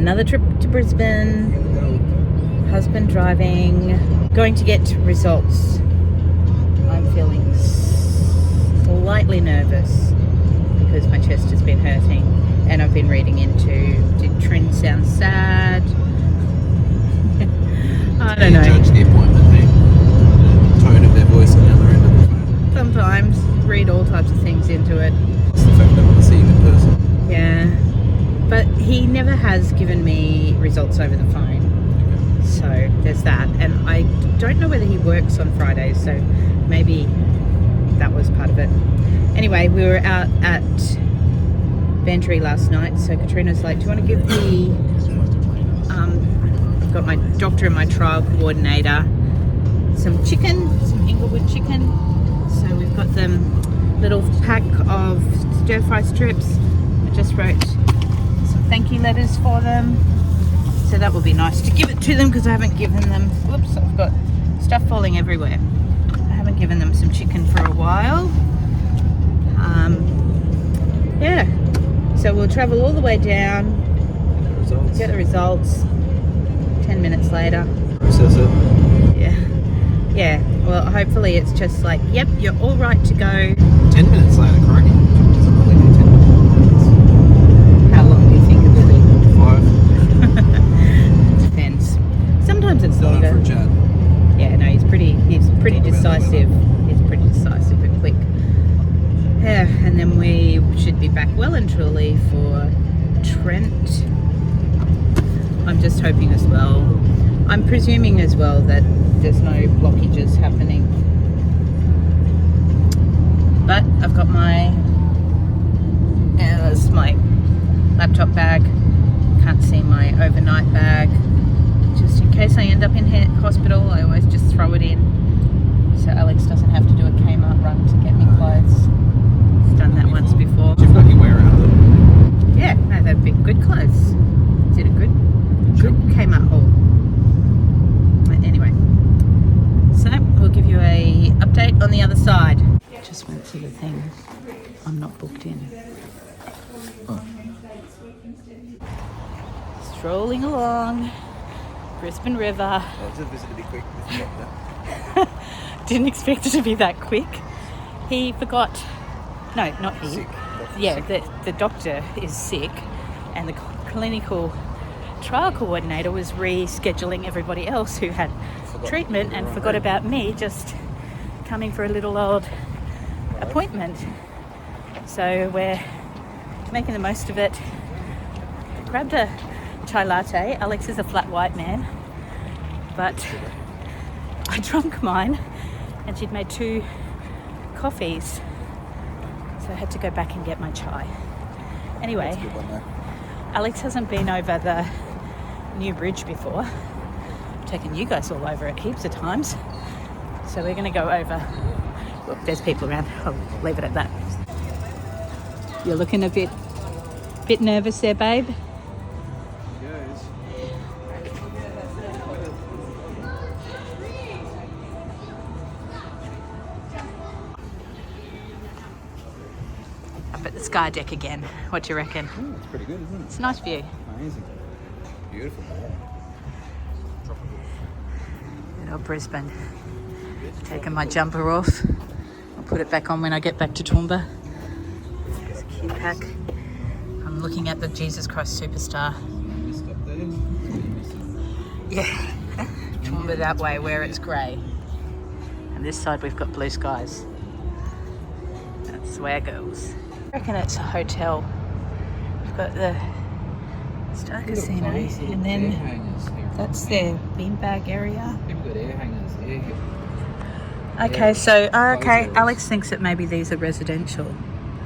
Another trip to Brisbane. Husband driving. Going to get results. I'm feeling slightly nervous because my chest has been hurting, and I've been reading into, did Trin sound sad? I don't know. Judge the appointment, the tone of their voice on the other end of the phone. Sometimes read all types of things into it. It's the fact that I want to see you in person. Yeah, but he never has given me results over the phone. So there's that, and I don't know whether he works on Fridays, so maybe that was part of it. Anyway, we were out at Bantry last night, so Katrina's like, do you want to give the I've got my doctor and my trial coordinator some chicken, some Inglewood chicken. So we've got them little pack of stir fry strips. I just wrote some thank you letters for them. So that will be nice to give it to them because I haven't given them, whoops, I've got stuff falling everywhere. I haven't given them some chicken for a while. Yeah, so we'll travel all the way down, get the results, 10 minutes later. Process it. Yeah, well hopefully it's just like, yep, you're all right to go. 10 minutes later, correct? Doesn't really do 10 minutes. How long do you think it will be? 5. Depends. Sometimes it's Not longer. up for a chat. Yeah, no, he's pretty decisive. He's pretty decisive and quick. Yeah, and then we should be back well and truly for Trent. I'm just hoping as well. I'm presuming as well that there's no blockages happening. But I've got there's my laptop bag. Can't see my overnight bag. Just in case I end up in hospital, I always just throw it in. So Alex doesn't have to do a Kmart run to get me clothes. He's done that once before. You've got your wear out of them. Yeah, no, they've been good clothes. Did a good Kmart haul. Anyway, so we'll give you a update on the other side. Just went to the thing. I'm not booked in. Oh. Strolling along Brisbane River. I was just visiting to be quick with the doctor. Didn't expect it to be that quick. He forgot. No, not he. Sick. Yeah, the doctor is sick, and the clinical trial coordinator was rescheduling everybody else who had treatment and forgot about me just coming for a little old appointment. So we're making the most of it. Grabbed a chai latte. Alex is a flat white man, but I drunk mine and she'd made 2 coffees, so I had to go back and get my chai. Anyway, That's a good one, though. Alex hasn't been over the new bridge before. I've taken you guys all over it heaps of times, so we're going to go over. Look, there's people around. I'll leave it at that. You're looking a bit nervous there, babe. Up at the sky deck again. What do you reckon? Ooh, it's pretty good, isn't it? It's a nice view. Amazing. Beautiful. Good old Brisbane. Taking my jumper off. I'll put it back on when I get back to Toowoomba. There's a key pack. I'm looking at the Jesus Christ Superstar. Stop there. Yeah. Toowoomba that way where it's grey. And this side we've got blue skies. That's where it goes. I reckon it's a hotel. We've got the Star Casino, and then that's their beanbag area. People got air hangers. Okay, so Alex thinks that maybe these are residential.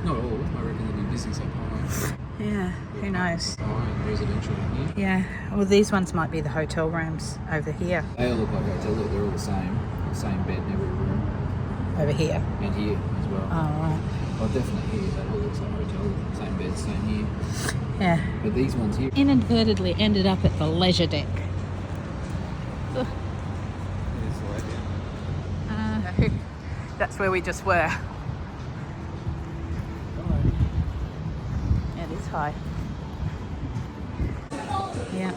Not all. I reckon there'll be business up high. Yeah, who knows? Behind residential in here. Yeah, well these ones might be the hotel rooms over here. They all look like hotels. Look, they're all the same. The same bed in every room. Over here? And here as well. Oh, right. Well, definitely here. That all looks like a hotel. Same bed, same here. Yeah. But these ones here. Inadvertently ended up at the leisure deck. Ugh. That's where we just were. Yeah, it is high. Yeah.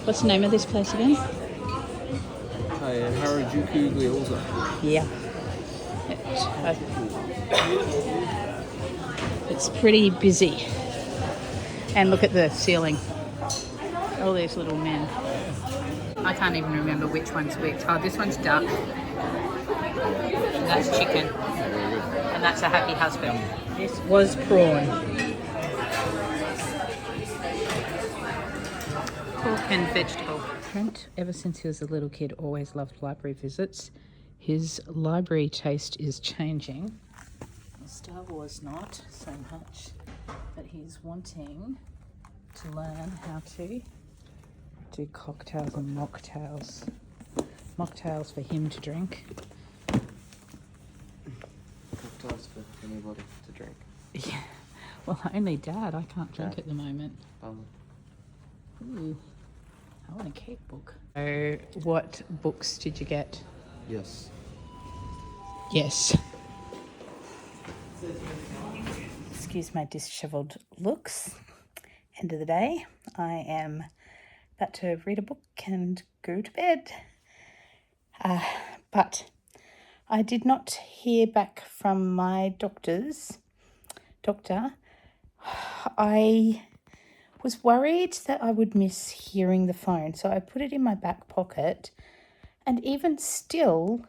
What's the name of this place again? Harajuku Gyoza. Yeah. It's pretty busy. And look at the ceiling. All these little men. I can't even remember which one's which. Oh, this one's duck. And that's chicken. And that's a happy husband. This was prawn. Pork and vegetable. Trent, ever since he was a little kid, always loved library visits. His library taste is changing. Star Wars not so much, but he's wanting to learn how to do cocktails and mocktails. Mocktails for him to drink. Cocktails for anybody to drink. Yeah. Well, only Dad. I can't drink at the moment. Ooh. I want a cake book. So, what books did you get? Yes. Yes. Excuse my dishevelled looks. End of the day. I am about to read a book and go to bed. But I did not hear back from my doctor. I was worried that I would miss hearing the phone, so I put it in my back pocket, and even still,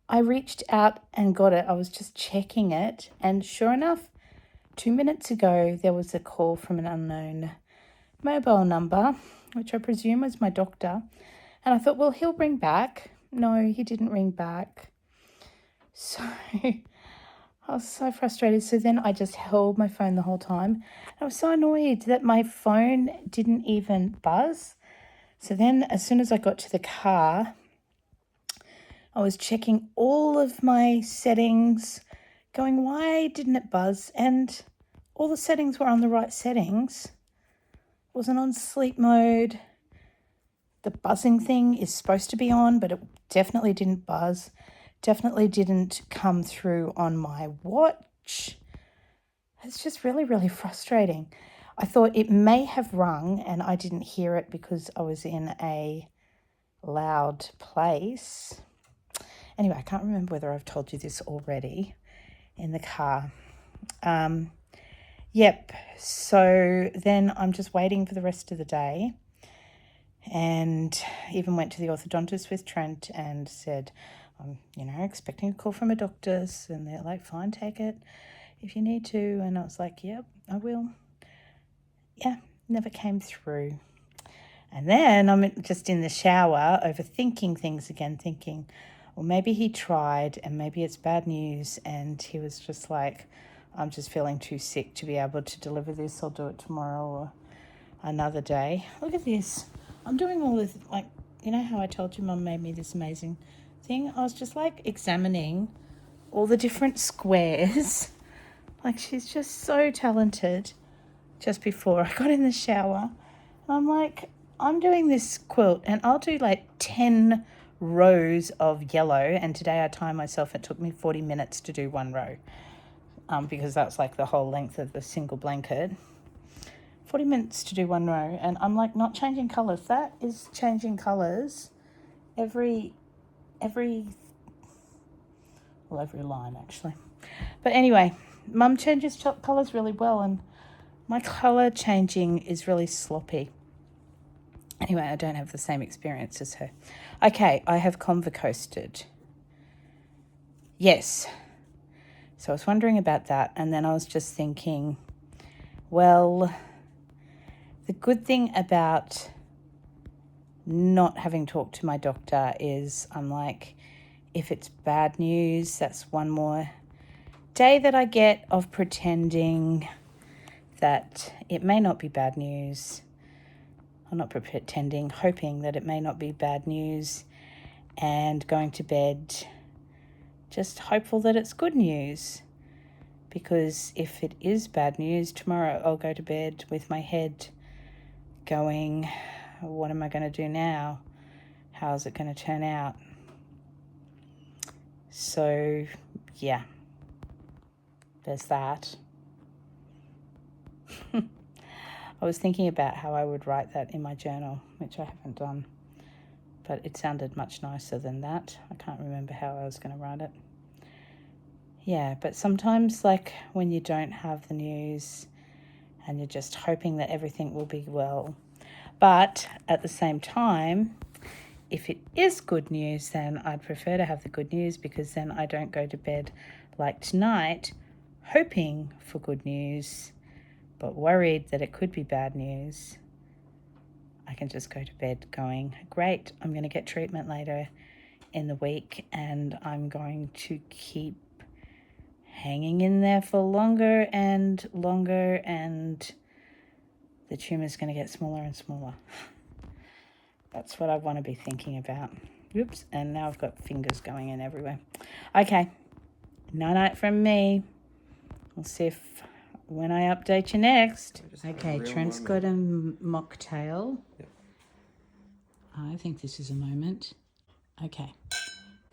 I reached out and got it. I was just checking it, and sure enough, 2 minutes ago, there was a call from an unknown mobile number, which I presume was my doctor, and I thought, well, he'll ring back. No, he didn't ring back. So I was so frustrated. So then I just held my phone the whole time. I was so annoyed that my phone didn't even buzz. So then as soon as I got to the car, I was checking all of my settings, going, why didn't it buzz? And all the settings were on the right settings. It wasn't on sleep mode. The buzzing thing is supposed to be on, but it definitely didn't buzz. Definitely didn't come through on my watch. It's just really, really frustrating. I thought it may have rung and I didn't hear it because I was in a loud place. Anyway, I can't remember whether I've told you this already in the car. Yep, so then I'm just waiting for the rest of the day, and even went to the orthodontist with Trent and said, I'm, expecting a call from a doctor's, and they're like, fine, take it if you need to. And I was like, yep, I will. Yeah, never came through. And then I'm just in the shower overthinking things again, thinking, well, maybe he tried and maybe it's bad news. And he was just like, I'm just feeling too sick to be able to deliver this. I'll do it tomorrow or another day. Look at this. I'm doing all this, how I told you Mum made me this amazing thing? I was just examining all the different squares. She's just so talented. Just before I got in the shower, and I'm like, I'm doing this quilt and I'll do 10 rows of yellow, and today I timed myself. It took me 40 minutes to do one row, because that's the whole length of the single blanket. 40 minutes to do one row, and I'm not changing colours. That is changing colours every line actually. But anyway, Mum changes colours really well, and my colour changing is really sloppy. Anyway, I don't have the same experience as her. Okay, I have convocoasted. Yes. So I was wondering about that, and then I was just thinking, well, the good thing about not having talked to my doctor is I'm if it's bad news, that's one more day that I get of pretending that it may not be bad news. I'm not pretending, hoping that it may not be bad news, and going to bed just hopeful that it's good news. Because if it is bad news, tomorrow I'll go to bed with my head going, what am I going to do now? How is it going to turn out? So, yeah, there's that. I was thinking about how I would write that in my journal, which I haven't done, but it sounded much nicer than that. I can't remember how I was going to write it. Yeah, but sometimes, like, when you don't have the news and you're just hoping that everything will be well, but at the same time, if it is good news, then I'd prefer to have the good news, because then I don't go to bed like tonight hoping for good news but worried that it could be bad news. I can just go to bed going, great, I'm going to get treatment later in the week and I'm going to keep hanging in there for longer and longer, and the tumour's going to get smaller and smaller. That's what I want to be thinking about. Oops, and now I've got fingers going in everywhere. Okay, night-night from me. We'll see if when I update you next. Okay, Trent's got a mocktail. Yep. I think this is a moment. Okay.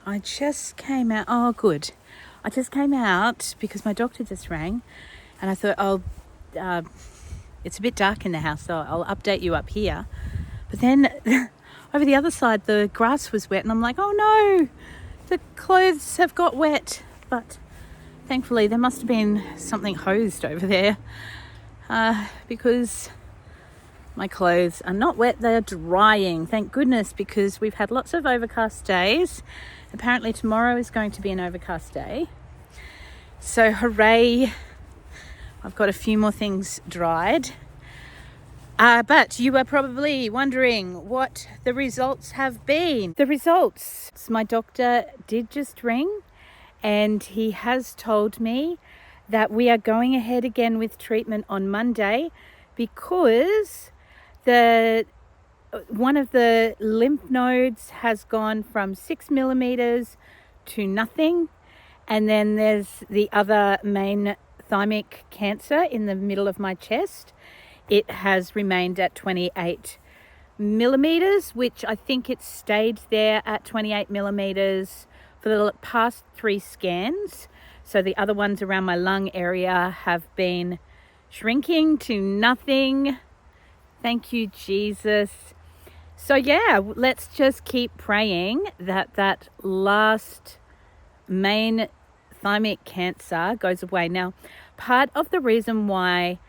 I just came out. Oh, good. I just came out because my doctor just rang, and I thought, it's a bit dark in the house, so I'll update you up here. But then over the other side, the grass was wet, and I'm like, oh no, the clothes have got wet. But thankfully, there must have been something hosed over there, because my clothes are not wet, they're drying. Thank goodness, because we've had lots of overcast days. Apparently tomorrow is going to be an overcast day. So hooray, I've got a few more things dried. But you are probably wondering what the results have been. The results, my doctor did just ring, and he has told me that we are going ahead again with treatment on Monday, because one of the lymph nodes has gone from 6 millimeters to nothing. And then there's the other main thymic cancer in the middle of my chest. It has remained at 28 millimeters, which I think it stayed there at 28 millimeters for the past 3 scans. So the other ones around my lung area have been shrinking to nothing. Thank you, Jesus. So yeah, let's just keep praying that that last main thymic cancer goes away. Now, part of the reason why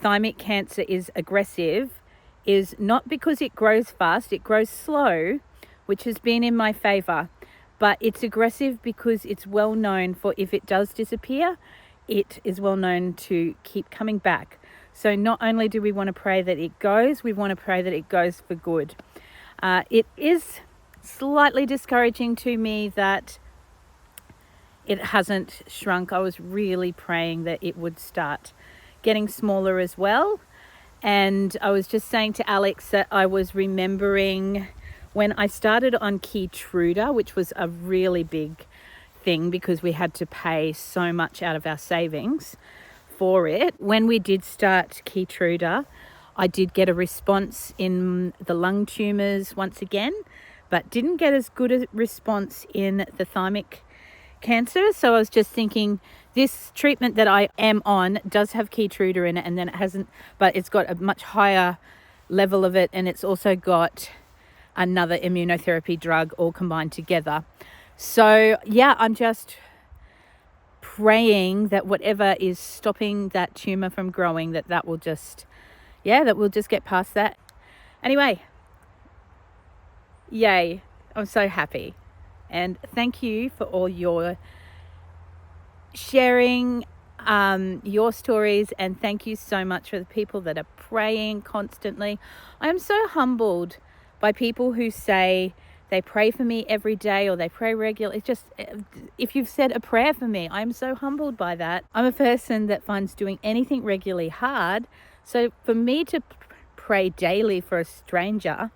thymic cancer is aggressive is not because it grows fast, it grows slow, which has been in my favor, but it's aggressive because it's well known for, if it does disappear, it is well known to keep coming back. So not only do we want to pray that it goes, we want to pray that it goes for good. It is slightly discouraging to me that it hasn't shrunk. I was really praying that it would start getting smaller as well. And I was just saying to Alex that I was remembering when I started on Keytruda, which was a really big thing because we had to pay so much out of our savings for it. When we did start Keytruda, I did get a response in the lung tumours once again, but didn't get as good a response in the thymic cancer. So I was just thinking, this treatment that I am on does have Keytruda in it, and then it hasn't, but it's got a much higher level of it, and it's also got another immunotherapy drug all combined together. So yeah, I'm just praying that whatever is stopping that tumor from growing, that will just, that we'll just get past that. Anyway, yay, I'm so happy. And thank you for all your sharing your stories, and thank you so much for the people that are praying constantly. I am so humbled by people who say they pray for me every day or they pray regularly. It's just, if you've said a prayer for me, I'm so humbled by that. I'm a person that finds doing anything regularly hard. So for me to pray daily for a stranger,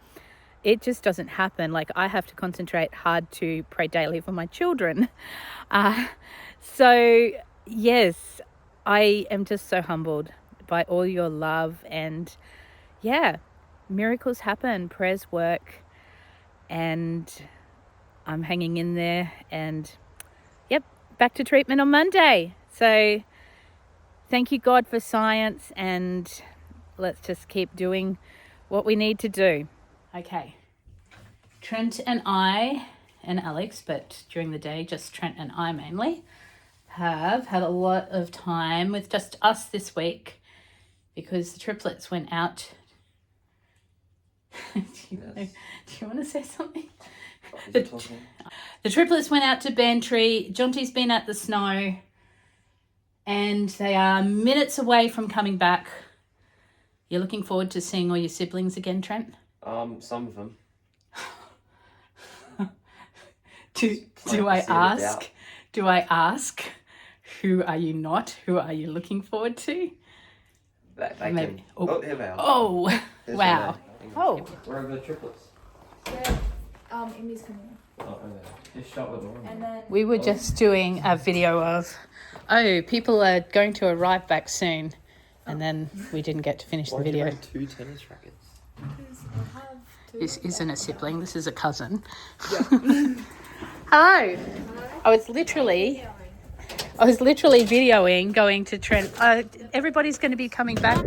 it just doesn't happen. Like, I have to concentrate hard to pray daily for my children. So yes, I am just so humbled by all your love, and miracles happen, prayers work, and I'm hanging in there, and back to treatment on Monday. So thank you, God, for science, and let's just keep doing what we need to do. Okay. Trent and I, and Alex, but during the day, just Trent and I mainly, have had a lot of time with just us this week because the triplets went out. Do you want to say something? The triplets went out to Bantry. Jonty's been at the snow, and they are minutes away from coming back. You're looking forward to seeing all your siblings again, Trent? Some of them. Do I ask? Do I ask? Who are you not? Who are you looking forward to? Maybe. Oh, here they are. Oh, wow. Oh. Where are the triplets? They're, Amy's coming in. Oh, okay. Just shut the door. And then We were just doing a video of, people are going to arrive back soon. And then we didn't get to finish the video. 2 tennis rackets? This isn't a sibling, this is a cousin. Yeah. Hello. I was literally videoing going to Trent. Everybody's going to be coming back.